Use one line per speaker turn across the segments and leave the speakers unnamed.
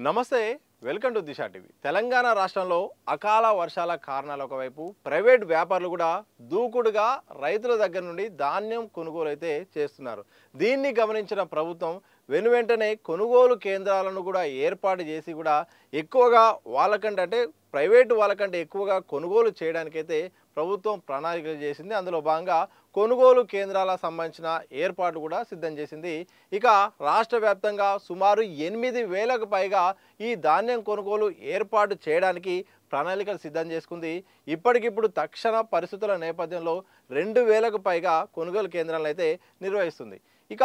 నమస్తే welcome to Disha TV Telangana రాష్ట్రంలో అకాల వర్షాల కారణాల ఒకవైపు ప్రైవేట్ వ్యాపారులు కూడా దూకుడుగా రైతుల దగ్గర నుండి ధాన్యం కొనుగోలు అయితే చేస్తున్నారు. దీన్ని గమనించిన ప్రభుత్వం వెనువెంటనే కొనుగోలు కేంద్రాలను కూడా ఏర్పాటు చేసి కూడా ఎక్కువగా వాళ్ళకంటే అంటే ప్రైవేటు వాళ్ళకంటే ఎక్కువగా కొనుగోలు చేయడానికైతే ప్రభుత్వం ప్రణాళికలు చేసింది. అందులో భాగంగా కొనుగోలు కేంద్రాలకు సంబంధించిన ఏర్పాటు కూడా సిద్ధం చేసింది. ఇక రాష్ట్ర వ్యాప్తంగా సుమారు 8,000కు పైగా ఈ ధాన్యం కొనుగోలు ఏర్పాటు చేయడానికి ప్రణాళికలు సిద్ధం చేసుకుంది. ఇప్పటికిప్పుడు తక్షణ పరిస్థితుల నేపథ్యంలో 2,000కు పైగా కొనుగోలు కేంద్రాలను అయితే నిర్వహిస్తుంది. ఇక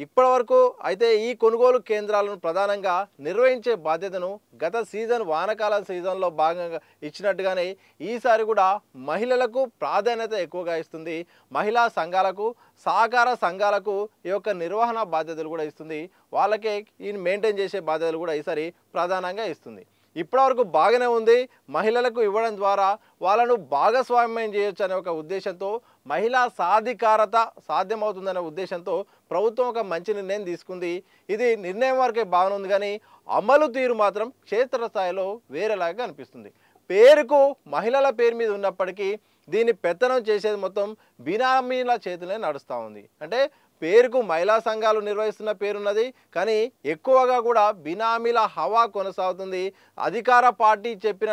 ఇప్పటివరకు అయితే ఈ కొనుగోలు కేంద్రాలను ప్రధానంగా నిర్వహించే బాధ్యతను గత సీజన్ వానాకాల సీజన్లో భాగంగా ఇచ్చినట్టుగానే ఈసారి కూడా మహిళలకు ప్రాధాన్యత ఎక్కువగా ఇస్తుంది. మహిళా సంఘాలకు, సహకార సంఘాలకు ఈ యొక్క నిర్వహణ బాధ్యతలు కూడా ఇస్తుంది. వాళ్ళకే ఈ మెయింటైన్ చేసే బాధ్యతలు కూడా ఈసారి ప్రధానంగా ఇస్తుంది. ఇప్పటివరకు బాగానే ఉంది. మహిళలకు ఇవ్వడం ద్వారా వాళ్ళను భాగస్వామ్యం చేయొచ్చు అనే ఒక ఉద్దేశంతో, మహిళా సాధికారత సాధ్యమవుతుందనే ఉద్దేశంతో ప్రభుత్వం ఒక మంచి నిర్ణయం తీసుకుంది. ఇది నిర్ణయం వరకే బాగానే ఉంది, కానీ అమలు తీరు మాత్రం క్షేత్రస్థాయిలో వేరేలాగా అనిపిస్తుంది. పేరుకు మహిళల పేరు మీద ఉన్నప్పటికీ దీన్ని పెత్తనం చేసేది మొత్తం బినామీల చేతులే నడుస్తూ ఉంది. అంటే పేరుకు మహిళా సంఘాలు నిర్వహిస్తున్న పేరున్నది, కానీ ఎక్కువగా కూడా బినామీల హవా కొనసాగుతుంది. అధికార పార్టీ చెప్పిన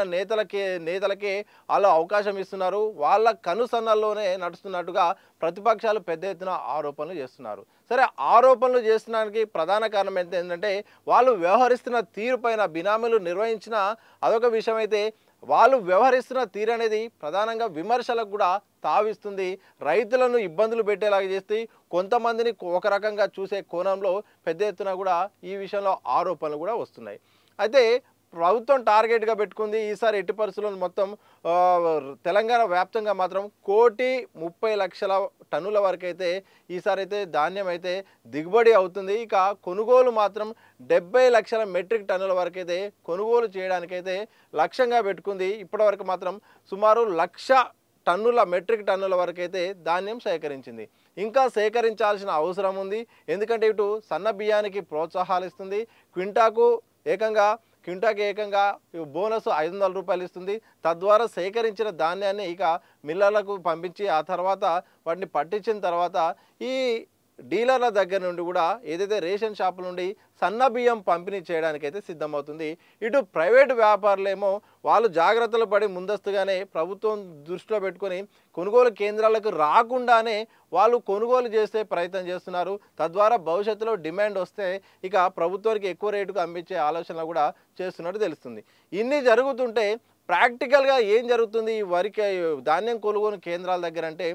నేతలకే వాళ్ళు అవకాశం ఇస్తున్నారు. వాళ్ళ కనుసన్నల్లోనే నడుస్తున్నట్టుగా ప్రతిపక్షాలు పెద్ద ఎత్తున ఆరోపణలు చేస్తున్నారు. సరే, ఆరోపణలు చేస్తున్నదానికి ప్రధాన కారణం ఏంటంటే వాళ్ళు వ్యవహరిస్తున్న తీరు పైన బినామీలు నిర్వహించిన అదొక విషయం అయితే, వాళ్ళు వ్యవహరిస్తున్న తీరు అనేది ప్రధానంగా విమర్శలకు కూడా తావిస్తుంది. రైతులను ఇబ్బందులు పెట్టేలాగా చేస్తే కొంతమందిని ఒక రకంగా చూసే కోణంలో పెద్ద ఎత్తున కూడా ఈ విషయంలో ఆరోపణలు కూడా వస్తున్నాయి. అయితే ప్రభుత్వం టార్గెట్గా పెట్టుకుంది ఈసారి ఎట్టి పరిస్థితుల్లో మొత్తం తెలంగాణ వ్యాప్తంగా మాత్రం 1,30,00,000 టన్నుల వరకు అయితే ఈసారి అయితే ధాన్యం అయితే దిగుబడి అవుతుంది. ఇక కొనుగోలు మాత్రం 70 లక్షల మెట్రిక్ టన్నుల వరకు అయితే కొనుగోలు చేయడానికైతే లక్ష్యంగా పెట్టుకుంది. ఇప్పటివరకు మాత్రం సుమారు 1,00,000 టన్నుల మెట్రిక్ టన్నుల వరకు అయితే ధాన్యం సేకరించింది. ఇంకా సేకరించాల్సిన అవసరం ఉంది. ఎందుకంటే ఇటు సన్న బియ్యానికి ప్రోత్సాహాలు ఇస్తుంది. క్వింటాకు ఏకంగా బోనస్ 500 రూపాయలు ఇస్తుంది. తద్వారా సేకరించిన ధాన్యాన్ని ఇక మిల్లర్లకు పంపించి ఆ తర్వాత వాటిని పట్టించిన తర్వాత ఈ డీలర్ల దగ్గర నుండి కూడా ఏదైతే రేషన్ షాపుల నుండి సన్న బియ్యం పంపిణీ చేయడానికైతే సిద్ధమవుతుంది. ఇటు ప్రైవేటు వ్యాపారులేమో వాళ్ళు జాగ్రత్తలు పడి ముందస్తుగానే ప్రభుత్వం దృష్టిలో పెట్టుకొని కొనుగోలు కేంద్రాలకు రాకుండానే వాళ్ళు కొనుగోలు చేసే ప్రయత్నం చేస్తున్నారు. తద్వారా భవిష్యత్తులో డిమాండ్ వస్తే ఇక ప్రభుత్వానికి ఎక్కువ రేటుకు అమ్మించే ఆలోచన కూడా చేస్తున్నట్టు తెలుస్తుంది. ఇన్ని జరుగుతుంటే ప్రాక్టికల్గా ఏం జరుగుతుంది ఈ వరికి ధాన్యం కొనుగోలు కేంద్రాల దగ్గర అంటే,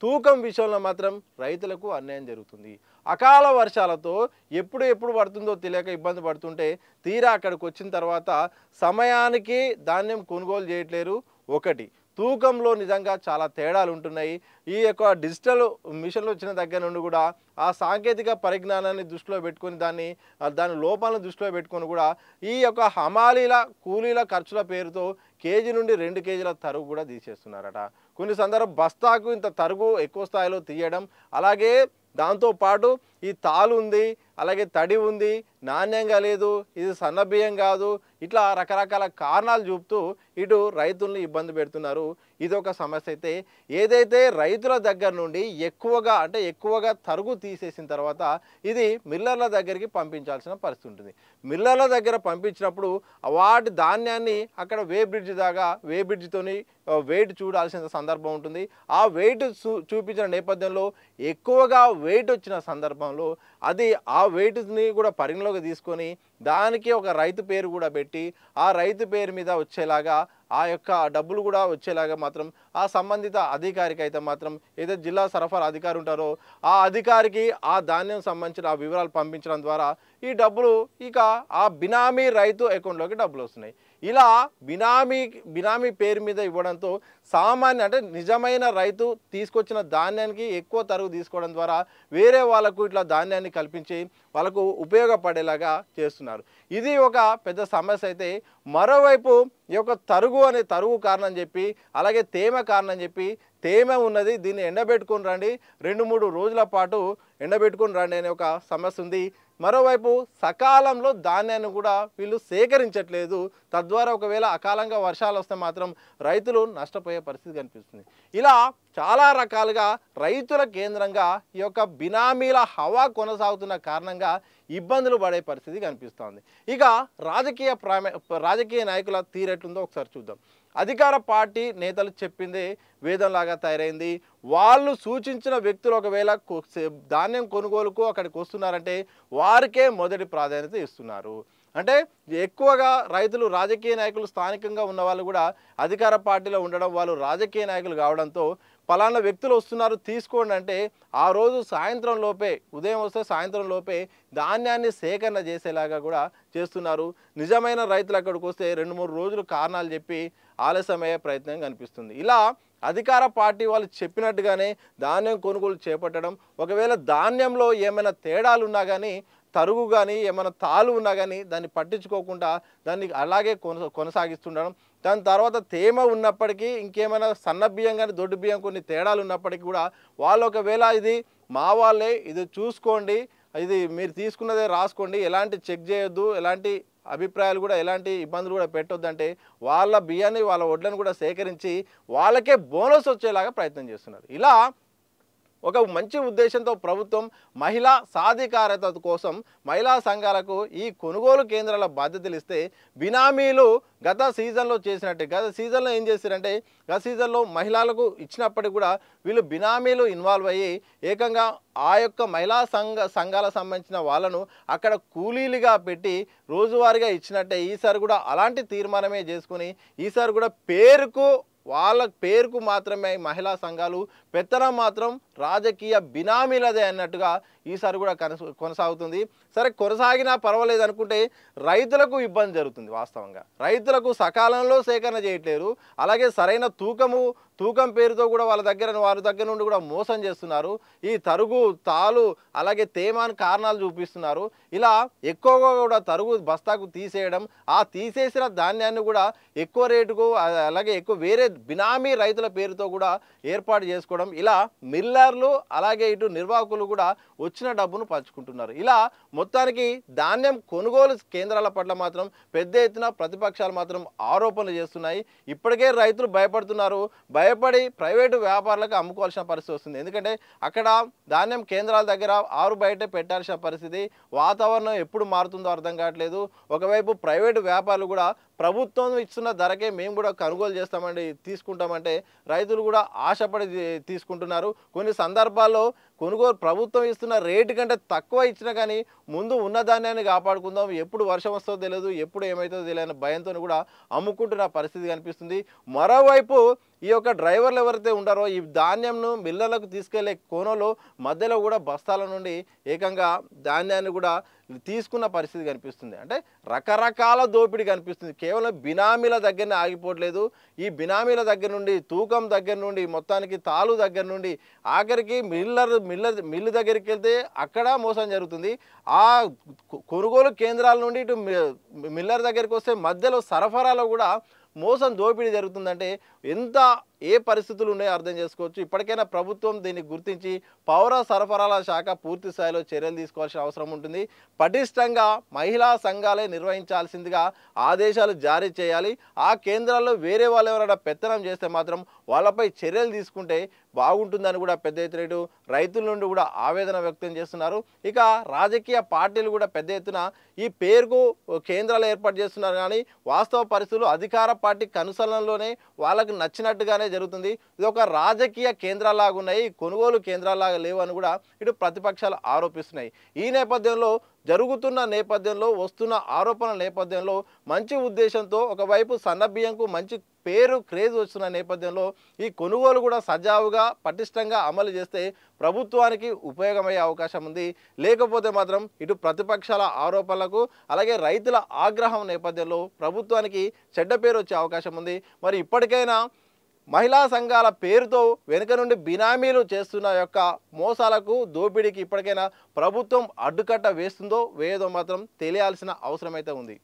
తూకం విషయంలో మాత్రం రైతులకు అన్యాయం జరుగుతుంది. అకాల వర్షాలతో ఎప్పుడు పడుతుందో తెలియక ఇబ్బంది పడుతుంటే తీరా అక్కడికి వచ్చిన తర్వాత సమయానికి ధాన్యం కొనుగోలు చేయట్లేరు. ఒకటి, తూకంలో నిజంగా చాలా తేడాలు ఉంటున్నాయి. ఈ యొక్క డిజిటల్ మిషన్లు వచ్చిన దగ్గర నుండి కూడా ఆ సాంకేతిక పరిజ్ఞానాన్ని దృష్టిలో పెట్టుకొని దాని లోపాలను దృష్టిలో పెట్టుకొని కూడా ఈ యొక్క హమాలీల కూలీల ఖర్చుల పేరుతో కేజీ నుండి 2 కేజీల తరుగు కూడా తీసేస్తున్నారట. కొన్ని సందర్భం బస్తాకు ఇంత తరుగు ఎక్కువ స్థాయిలో తీయడం, అలాగే దాంతోపాటు ఈ తాలు ఉంది, అలాగే తడి ఉంది, నాణ్యంగా లేదు, ఇది సన్న బియ్యం కాదు, ఇట్లా రకరకాల కారణాలు చూపుతూ ఇటు రైతుల్ని ఇబ్బంది పెడుతున్నారు. ఇదొక సమస్య అయితే, ఏదైతే రైతుల దగ్గర నుండి ఎక్కువగా తరుగు తీసేసిన తర్వాత ఇది మిల్లర్ల దగ్గరికి పంపించాల్సిన పరిస్థితి ఉంటుంది. మిల్లర్ల దగ్గర పంపించినప్పుడు వాటి ధాన్యాన్ని అక్కడ వే బ్రిడ్జితోని వెయిట్ చూడాల్సిన సందర్భం ఉంటుంది. ఆ వెయిట్ చూపించిన నేపథ్యంలో ఎక్కువగా వెయిట్ వచ్చిన సందర్భంలో అది ఆ వెయిట్ని కూడా పరిగణలోకి తీసుకొని దానికి ఒక రైతు పేరు కూడా పెట్టి ఆ రైతు పేరు మీద వచ్చేలాగా ఆ యొక్క డబ్బులు కూడా వచ్చేలాగా మాత్రం ఆ సంబంధిత అధికారికి అయితే మాత్రం ఏదైతే జిల్లా సరఫరా అధికారి ఉంటారో ఆ అధికారికి ఆ ధాన్యం సంబంధించిన ఆ వివరాలు పంపించడం ద్వారా ఈ డబ్బులు ఇక ఆ బినామీ రైతు అకౌంట్లోకి డబ్బులు వస్తున్నాయి. ఇలా బినామీ పేరు మీద ఇవ్వడంతో సామాన్య అంటే నిజమైన రైతు తీసుకొచ్చిన ధాన్యానికి ఎక్కువ తరుగు తీసుకోవడం ద్వారా వేరే వాళ్ళకు ఇట్లా ధాన్యాన్ని కల్పించి వాళ్ళకు ఉపయోగపడేలాగా చేస్తున్నారు. ఇది ఒక పెద్ద సమస్య అయితే, మరోవైపు ఈ యొక్క తరుగు కారణం చెప్పి అలాగే తేమ కారణం చెప్పి తేమ ఉన్నది దీన్ని ఎండబెట్టుకొని రండి 2-3 రోజుల పాటు ఎండబెట్టుకొని రండి అనే ఒక సమస్య ఉంది. మరోవైపు సకాలంలో ధాన్యాన్ని కూడా వీళ్ళు సేకరించట్లేదు. తద్వారా ఒకవేళ అకాలంగా వర్షాలు వస్తే మాత్రం రైతులు నష్టపోయే పరిస్థితి కనిపిస్తుంది. ఇలా చాలా రకాలుగా రైతుల కేంద్రంగా ఈ యొక్క బినామీల హవా కొనసాగుతున్న కారణంగా ఇబ్బందులు పడే పరిస్థితి కనిపిస్తోంది. ఇక రాజకీయ నాయకుల తీరెట్లుందో ఒకసారి చూద్దాం. అధికార పార్టీ నేతలు చెప్పింది వేదంలాగా తయారైంది. వాళ్ళు సూచించిన వ్యక్తులు ఒకవేళ ధాన్యం కొనుగోలుకు అక్కడికి వస్తున్నారంటే వారికే మొదటి ప్రాధాన్యత ఇస్తున్నారు. అంటే ఎక్కువగా రైతులు రాజకీయ నాయకులు స్థానికంగా ఉన్న వాళ్ళు కూడా అధికార పార్టీలో ఉండడం, వాళ్ళు రాజకీయ నాయకులు కావడంతో పలానా వ్యక్తులు వస్తున్నారు తీసుకోండి అంటే ఆ రోజు సాయంత్రం లోపే, ఉదయం వస్తే సాయంత్రం లోపే ధాన్యాన్ని సేకరణ చేసేలాగా కూడా చేస్తున్నారు. నిజమైన రైతులు అక్కడికి వస్తే 2-3 రోజులు కారణాలు చెప్పి ఆలస్యమయ్యే ప్రయత్నం కనిపిస్తుంది. ఇలా అధికార పార్టీ వాళ్ళు చెప్పినట్టుగానే ధాన్యం కొనుగోలు చేపట్టడం, ఒకవేళ ధాన్యంలో ఏమైనా తేడాలు ఉన్నా కానీ, తరుగు కానీ ఏమైనా తాలు ఉన్నా కానీ దాన్ని పట్టించుకోకుండా దాన్ని అలాగే కొనసాగిస్తుండడం, దాని తర్వాత తేమ ఉన్నప్పటికీ ఇంకేమైనా సన్న బియ్యం కానీ దొడ్డు బియ్యం కొన్ని తేడాలు ఉన్నప్పటికీ కూడా వాళ్ళు ఒకవేళ ఇది మా వాళ్ళే, ఇది చూసుకోండి, ఇది మీరు తీసుకున్నదే రాసుకోండి, ఎలాంటి చెక్ చేయొద్దు, ఎలాంటి అభిప్రాయాలు కూడా ఎలాంటి ఇబ్బందులు కూడా పెట్టొద్దంటే వాళ్ళ బియ్యాన్ని వాళ్ళ వడ్లను కూడా సేకరించి వాళ్ళకే బోనస్ వచ్చేలాగా ప్రయత్నం చేస్తున్నారు. ఇలా ఒక మంచి ఉద్దేశంతో ప్రభుత్వం మహిళా సాధికారత కోసం మహిళా సంఘాలకు ఈ కొనుగోలు కేంద్రాల బాధ్యతలు ఇస్తే బినామీలు గత సీజన్లో చేసినట్టే, గత సీజన్లో ఏం చేశారంటే గత సీజన్లో మహిళలకు ఇచ్చినప్పటికీ కూడా వీళ్ళు బినామీలు ఇన్వాల్వ్ అయ్యి ఏకంగా ఆ యొక్క మహిళా సంఘాలకు సంబంధించిన వాళ్ళను అక్కడ కూలీలుగా పెట్టి రోజువారీగా ఇచ్చినట్టే ఈసారి కూడా అలాంటి తీర్మానమే చేసుకుని ఈసారి కూడా వాళ్ళ పేరుకు మాత్రమే మహిళా సంఘాలు, పెత్తనం మాత్రం రాజకీయ బినామీలదే అన్నట్టుగా ఈసారి కూడా కొనసాగుతుంది. సరే కొనసాగినా పర్వాలేదు అనుకుంటే రైతులకు ఇబ్బంది జరుగుతుంది. వాస్తవంగా రైతులకు సకాలంలో సేకరణ చేయట్లేరు, అలాగే సరైన తూకం పేరుతో కూడా వారి దగ్గర నుండి కూడా మోసం చేస్తున్నారు. ఈ తరుగు తాలు అలాగే తేమాన్ కారణాలు చూపిస్తున్నారు. ఇలా ఎక్కువగా కూడా తరుగు బస్తాకు తీసేయడం, ఆ తీసేసిన ధాన్యాన్ని కూడా ఎక్కువ రేటుకు అలాగే ఎక్కువ వేరే బినామీ రైతుల పేరుతో కూడా ఏర్పాటు చేసుకోవడం, ఇలా మిల్లర్లు అలాగే ఇటు నిర్వాహకులు కూడా వచ్చిన డబ్బును పంచుకుంటున్నారు. ఇలా మొత్తానికి ధాన్యం కొనుగోలు కేంద్రాల పట్ల మాత్రం పెద్ద ఎత్తున ప్రతిపక్షాలు మాత్రం ఆరోపణలు చేస్తున్నాయి. ఇప్పటికే రైతులు భయపడుతున్నారు. భయపడి ప్రైవేటు వ్యాపారులకు అమ్ముకోవాల్సిన పరిస్థితి వస్తుంది. ఎందుకంటే అక్కడ ధాన్యం కేంద్రాల దగ్గర ఆరు బయటే పెట్టాల్సిన పరిస్థితి, వాతావరణం ఎప్పుడు మారుతుందో అర్థం కావట్లేదు. ఒకవైపు ప్రైవేటు వ్యాపారులు కూడా ప్రభుత్వం ఇస్తున్న ధరకే మేము కూడా కొనుగోలు చేస్తామండి, తీసుకుంటామంటే రైతులు కూడా ఆశపడి తీసుకుంటున్నారు. కొన్ని సందర్భాల్లో ప్రభుత్వం ఇస్తున్న రేటు కంటే తక్కువ ఇచ్చినా కానీ ముందు ఉన్న ధాన్యాన్ని కాపాడుకుందాం, ఎప్పుడు వర్షం వస్తుందో తెలియదు, ఎప్పుడు ఏమవుతుందో తెలియని భయంతో కూడా అమ్ముకుంటున్న పరిస్థితి కనిపిస్తుంది. మరోవైపు ఈ యొక్క డ్రైవర్లు ఎవరైతే ఉంటారో ఈ ధాన్యంను మిల్లర్లకు తీసుకెళ్లే కోనలో మధ్యలో కూడా బస్తాల నుండి ఏకంగా ధాన్యాన్ని కూడా తీసుకున్న పరిస్థితి కనిపిస్తుంది. అంటే రకరకాల దోపిడీ కనిపిస్తుంది. కేవలం బినామీల దగ్గరనే ఆగిపోవట్లేదు. ఈ బినామీల దగ్గర నుండి తూకం దగ్గర నుండి మొత్తానికి తాలు దగ్గర నుండి ఆఖరికి మిల్లు దగ్గరికి వెళ్తే అక్కడ మోసం జరుగుతుంది. ఆ కొనుగోలు కేంద్రాల నుండి ఇటు మిల్లర్ దగ్గరికి వస్తే మధ్యలో సరఫరాలో కూడా మోసం దోపిడీ జరుగుతుందంటే ఏ పరిస్థితులు ఉన్నాయో అర్థం చేసుకోవచ్చు. ఇప్పటికైనా ప్రభుత్వం దీన్ని గుర్తించి పౌర సరఫరాల శాఖ పూర్తి స్థాయిలో చర్యలు తీసుకోవాల్సిన అవసరం ఉంటుంది. పటిష్టంగా మహిళా సంఘాలే నిర్వహించాల్సిందిగా ఆదేశాలు జారీ చేయాలి. ఆ కేంద్రాల్లో వేరే వాళ్ళు ఎవరైనా పెత్తనం చేస్తే మాత్రం వాళ్ళపై చర్యలు తీసుకుంటే బాగుంటుందని కూడా పెద్ద ఎత్తున రైతుల నుండి కూడా ఆవేదన వ్యక్తం చేస్తున్నారు. ఇక రాజకీయ పార్టీలు కూడా పెద్ద ఎత్తున ఈ పేరుకు కేంద్రాలు ఏర్పాటు చేస్తున్నారు, కానీ వాస్తవ పరిస్థితులు అధికార పార్టీ కనుసరణలోనే వాళ్ళకు నచ్చినట్టుగానే జరుగుతుంది. ఇది ఒక రాజకీయ కేంద్రాలాగా ఉన్నాయి, కొనుగోలు కేంద్రాలాగా లేవు అని కూడా ఇటు ప్రతిపక్షాలు ఆరోపిస్తున్నాయి. ఈ నేపథ్యంలో వస్తున్న ఆరోపణల నేపథ్యంలో మంచి ఉద్దేశంతో ఒకవైపు సన్నబియ్యంకు మంచి క్రేజ్ వస్తున్న నేపథ్యంలో ఈ కొనుగోలు కూడా సజావుగా పటిష్టంగా అమలు చేస్తే ప్రభుత్వానికి ఉపయోగమయ్యే అవకాశం ఉంది. లేకపోతే మాత్రం ఇటు ప్రతిపక్షాల ఆరోపణలకు అలాగే రైతుల ఆగ్రహం నేపథ్యంలో ప్రభుత్వానికి చెడ్డ పేరు వచ్చే అవకాశం ఉంది. మరి ఇప్పటికైనా మహిళా సంఘాల పేరుతో వెనుక నుండి బినామీలు చేస్తున్న యొక్క మోసాలకు దోపిడీకి ఇప్పటికైనా ప్రభుత్వం అడ్డుకట్ట వేస్తుందో వేయదో మాత్రం తెలియాల్సిన అవసరం అయితే ఉంది.